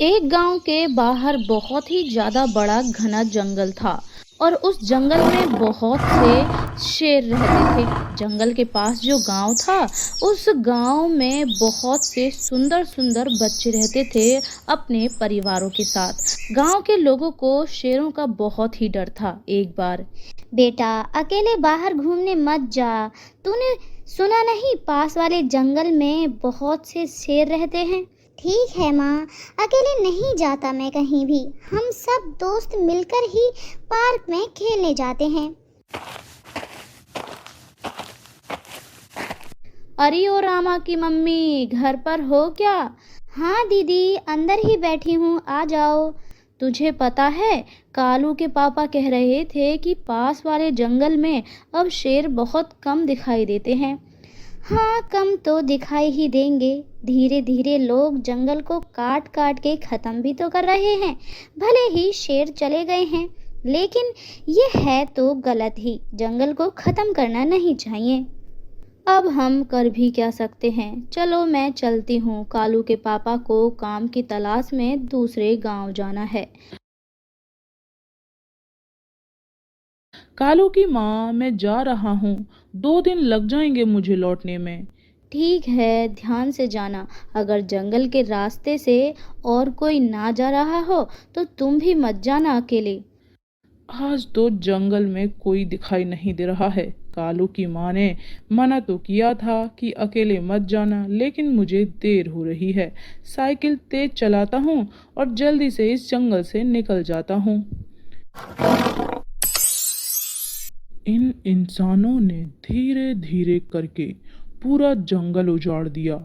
एक गांव के बाहर बहुत ही ज्यादा बड़ा घना जंगल था और उस जंगल में बहुत से शेर रहते थे। जंगल के पास जो गांव था, उस गांव में बहुत से सुंदर सुंदर बच्चे रहते थे अपने परिवारों के साथ। गांव के लोगों को शेरों का बहुत ही डर था। एक बार, बेटा, अकेले बाहर घूमने मत जा। तूने सुना नहीं, पास वाले जंगल में बहुत से शेर रहते हैं। ठीक है माँ, अकेले नहीं जाता मैं कहीं भी। हम सब दोस्त मिलकर ही पार्क में खेलने जाते हैं। अरे ओ रामा की मम्मी, घर पर हो क्या? हाँ दीदी, अंदर ही बैठी हूँ, आ जाओ। तुझे पता है, कालू के पापा कह रहे थे कि पास वाले जंगल में अब शेर बहुत कम दिखाई देते हैं। हाँ, कम तो दिखाई ही देंगे। धीरे धीरे लोग जंगल को काट काट के खत्म भी तो कर रहे हैं। भले ही शेर चले गए हैं, लेकिन ये है तो गलत ही। जंगल को खत्म करना नहीं चाहिए। अब हम कर भी क्या सकते हैं। चलो मैं चलती हूँ, कालू के पापा को काम की तलाश में दूसरे गांव जाना है। कालू की माँ, मैं जा रहा हूँ। 2 दिन लग जाएंगे मुझे लौटने में। ठीक है, ध्यान से जाना। अगर जंगल के रास्ते से और कोई ना जा रहा हो तो तुम भी मत जाना अकेले। आज तो जंगल में कोई दिखाई नहीं दे रहा है। कालू की माँ ने मना तो किया था कि अकेले मत जाना, लेकिन मुझे देर हो रही है। साइकिल तेज चलाता हूँ और जल्दी से इस जंगल से निकल जाता हूँ। इन इंसानों ने धीरे धीरे करके पूरा जंगल उजाड़ दिया।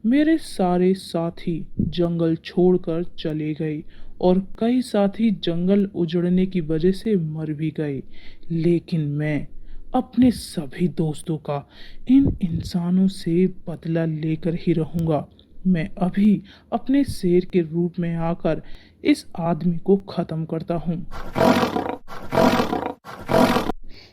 मेरे सारे साथी जंगल छोड़कर चले गए और कई साथी जंगल उजड़ने की वजह से मर भी गए। लेकिन मैं अपने सभी दोस्तों का इन इंसानों से बदला लेकर ही रहूंगा। मैं अभी अपने शेर के रूप में आकर इस आदमी को खत्म करता हूँ।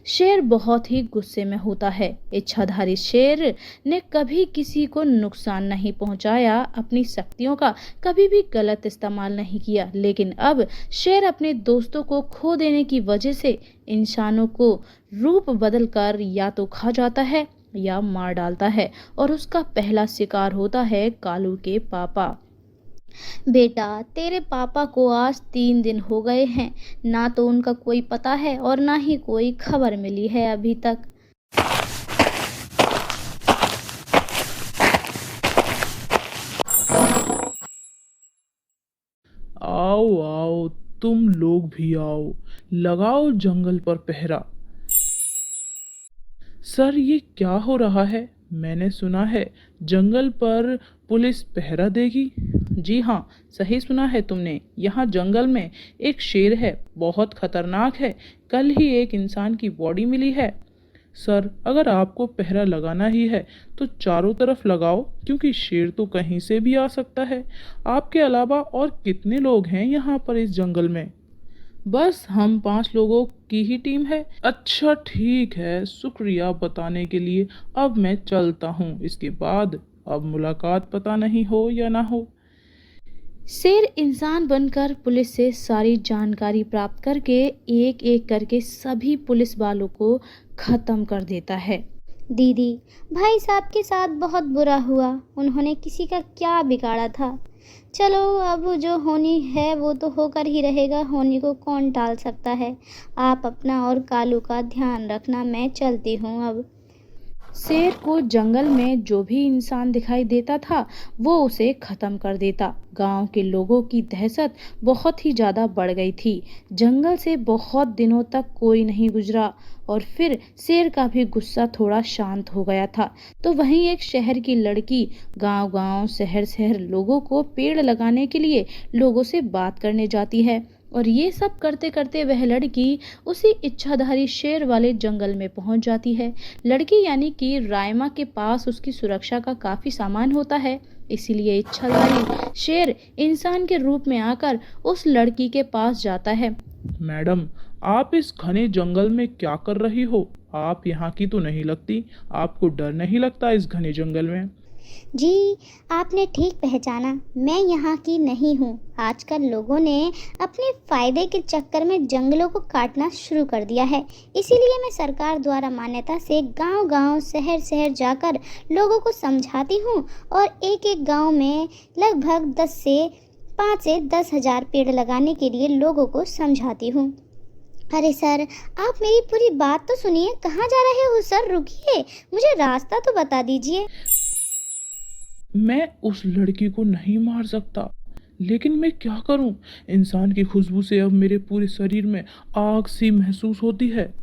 शेर बहुत ही गुस्से में होता है। इच्छाधारी शेर ने कभी किसी को नुकसान नहीं पहुंचाया, अपनी शक्तियों का कभी भी गलत इस्तेमाल नहीं किया। लेकिन अब शेर अपने दोस्तों को खो देने की वजह से इंसानों को रूप बदलकर या तो खा जाता है या मार डालता है, और उसका पहला शिकार होता है कालू के पापा। बेटा, तेरे पापा को आज 3 दिन हो गए हैं। ना तो उनका कोई पता है और ना ही कोई खबर मिली है अभी तक। आओ आओ, तुम लोग भी आओ। लगाओ जंगल पर पहरा। सर, ये क्या हो रहा है? मैंने सुना है जंगल पर पुलिस पहरा देगी। जी हाँ, सही सुना है तुमने। यहाँ जंगल में एक शेर है, बहुत खतरनाक है। कल ही एक इंसान की बॉडी मिली है। सर, अगर आपको पहरा लगाना ही है तो चारों तरफ लगाओ, क्योंकि शेर तो कहीं से भी आ सकता है। आपके अलावा और कितने लोग हैं यहाँ पर इस जंगल में? बस हम 5 लोगों की ही टीम है। अच्छा ठीक है, शुक्रिया बताने के लिए। अब मैं चलता हूँ। इसके बाद अब मुलाकात पता नहीं हो या ना हो। शेर इंसान बनकर पुलिस से सारी जानकारी प्राप्त करके एक एक करके सभी पुलिस वालों को खत्म कर देता है। दीदी, भाई साहब के साथ बहुत बुरा हुआ। उन्होंने किसी का क्या बिगाड़ा था। चलो, अब जो होनी है वो तो होकर ही रहेगा। होनी को कौन टाल सकता है। आप अपना और कालू का ध्यान रखना। मैं चलती हूँ अब। शेर को जंगल में जो भी इंसान दिखाई देता था वो उसे खत्म कर देता। गांव के लोगों की दहशत बहुत ही ज्यादा बढ़ गई थी। जंगल से बहुत दिनों तक कोई नहीं गुजरा और फिर शेर का भी गुस्सा थोड़ा शांत हो गया था। तो वहीं एक शहर की लड़की गांव गांव शहर शहर लोगों को पेड़ लगाने के लिए लोगों से बात करने जाती है। और ये सब करते करते वह लड़की उसी इच्छाधारी शेर वाले जंगल में पहुंच जाती है। लड़की यानी कि रायमा के पास उसकी सुरक्षा का काफी सामान होता है, इसीलिए इच्छाधारी शेर इंसान के रूप में आकर उस लड़की के पास जाता है। मैडम, आप इस घने जंगल में क्या कर रही हो? आप यहाँ की तो नहीं लगती। आपको डर नहीं लगता इस घने जंगल में? जी, आपने ठीक पहचाना, मैं यहाँ की नहीं हूँ। आजकल लोगों ने अपने फायदे के चक्कर में जंगलों को काटना शुरू कर दिया है। इसीलिए मैं सरकार द्वारा मान्यता से गांव-गांव, शहर-शहर जाकर लोगों को समझाती हूँ और एक-एक गांव में लगभग 5 से 10 हजार पेड़ लगाने के लिए लोगों को समझाती हूँ। अरे सर, आप मेरी पूरी बात तो सुनिए। कहाँ जा रहे हो सर? रुकिए, मुझे रास्ता तो बता दीजिए। मैं उस लड़की को नहीं मार सकता, लेकिन मैं क्या करूं? इंसान की खुशबू से अब मेरे पूरे शरीर में आग सी महसूस होती है।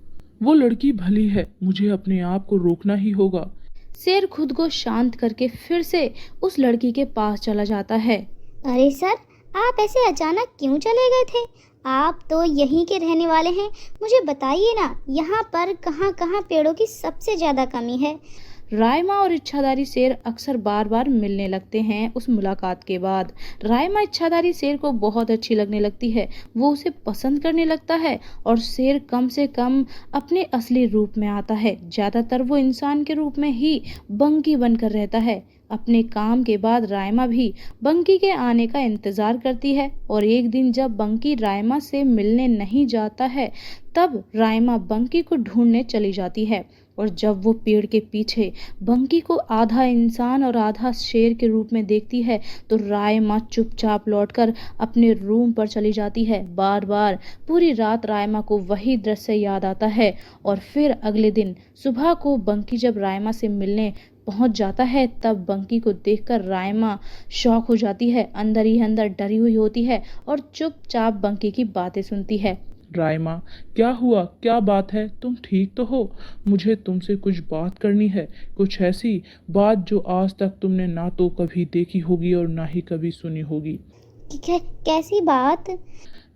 वो लड़की भली है, मुझे अपने आप को रोकना ही होगा। शेर खुद को शांत करके फिर से उस लड़की के पास चला जाता है। अरे सर, आप ऐसे अचानक क्यों चले गए थे? आप तो यहीं के रहने वाले हैं। मुझे बताइए ना, यहाँ पर कहाँ कहाँ पेड़ों की सबसे ज़्यादा कमी है? रायमा और इच्छाधारी शेर अक्सर बार बार मिलने लगते हैं। उस मुलाकात के बाद रायमा इच्छाधारी शेर को बहुत अच्छी लगने लगती है। वो उसे पसंद करने लगता है और शेर कम से कम अपने असली रूप में आता है। ज्यादातर वो इंसान के रूप में ही बंकी बनकर रहता है। अपने काम के बाद रायमा भी बंकी के आने का इंतजार करती है और एक दिन जब बंकी रायमा से मिलने नहीं जाता है, तब रायमा बंकी को ढूंढने चली जाती है। और जब वो पेड़ के पीछे बंकी को आधा इंसान और आधा शेर के रूप में देखती है, तो रायमा चुपचाप लौटकर अपने रूम पर चली जाती है। बार बार पूरी रात रायमा को वही दृश्य याद आता है और फिर अगले दिन सुबह को बंकी जब रायमा से मिलने पहुंच जाता है, तब बंकी को देखकर रायमा शॉक हो जाती है, अंदर ही अंदर डरी हुई होती है और चुपचाप बंकी की बातें सुनती है। रायमा, क्या हुआ? क्या बात है? तुम ठीक तो हो? मुझे तुमसे कुछ बात करनी है, कुछ ऐसी बात जो आज तक तुमने ना तो कभी देखी होगी और ना ही कभी सुनी होगी। कैसी बात?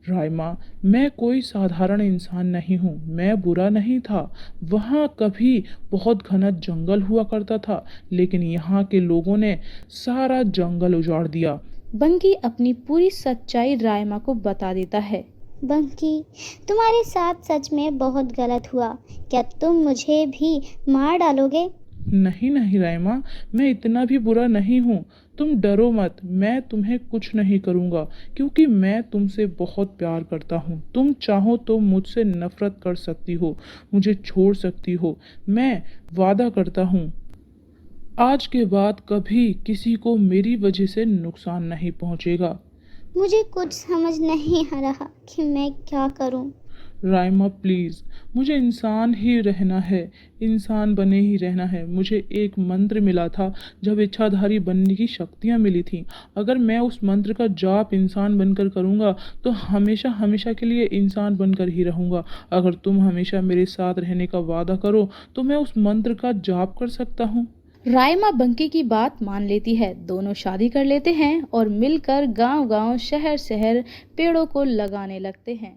रायमा, मैं कोई साधारण इंसान नहीं हूँ, मैं बुरा नहीं था। वहाँ कभी बहुत घना जंगल हुआ करता था, लेकिन यहाँ के लोगों ने सारा जंगल उजाड़ दिया। बंकी अपनी पूरी सच्चाई रायमा को बता देता है। बंकी, तुम्हारे साथ सच में बहुत गलत हुआ। क्या तुम मुझे भी मार डालोगे? नहीं नहीं रायमा, मैं इतना भी बुरा नहीं हूँ। तुम डरो मत, मैं तुम्हें कुछ नहीं करूँगा, क्योंकि मैं तुमसे बहुत प्यार करता हूँ। तुम चाहो तो मुझसे नफरत कर सकती हो, मुझे छोड़ सकती हो। मैं वादा करता हूँ, आज के बाद कभी किसी को मेरी वजह से नुकसान नहीं पहुँचेगा। मुझे कुछ समझ नहीं आ रहा कि मैं क्या करूं। रायमा प्लीज़, मुझे इंसान ही रहना है, इंसान बने ही रहना है। मुझे एक मंत्र मिला था जब इच्छाधारी बनने की शक्तियाँ मिली थी। अगर मैं उस मंत्र का जाप इंसान बनकर करूँगा तो हमेशा हमेशा के लिए इंसान बनकर ही रहूँगा। अगर तुम हमेशा मेरे साथ रहने का वादा करो तो मैं उस मंत्र का जाप कर सकता हूँ। रायमा बंकी की बात मान लेती है। दोनों शादी कर लेते हैं और मिलकर गांव-गांव, शहर-शहर पेड़ों को लगाने लगते हैं।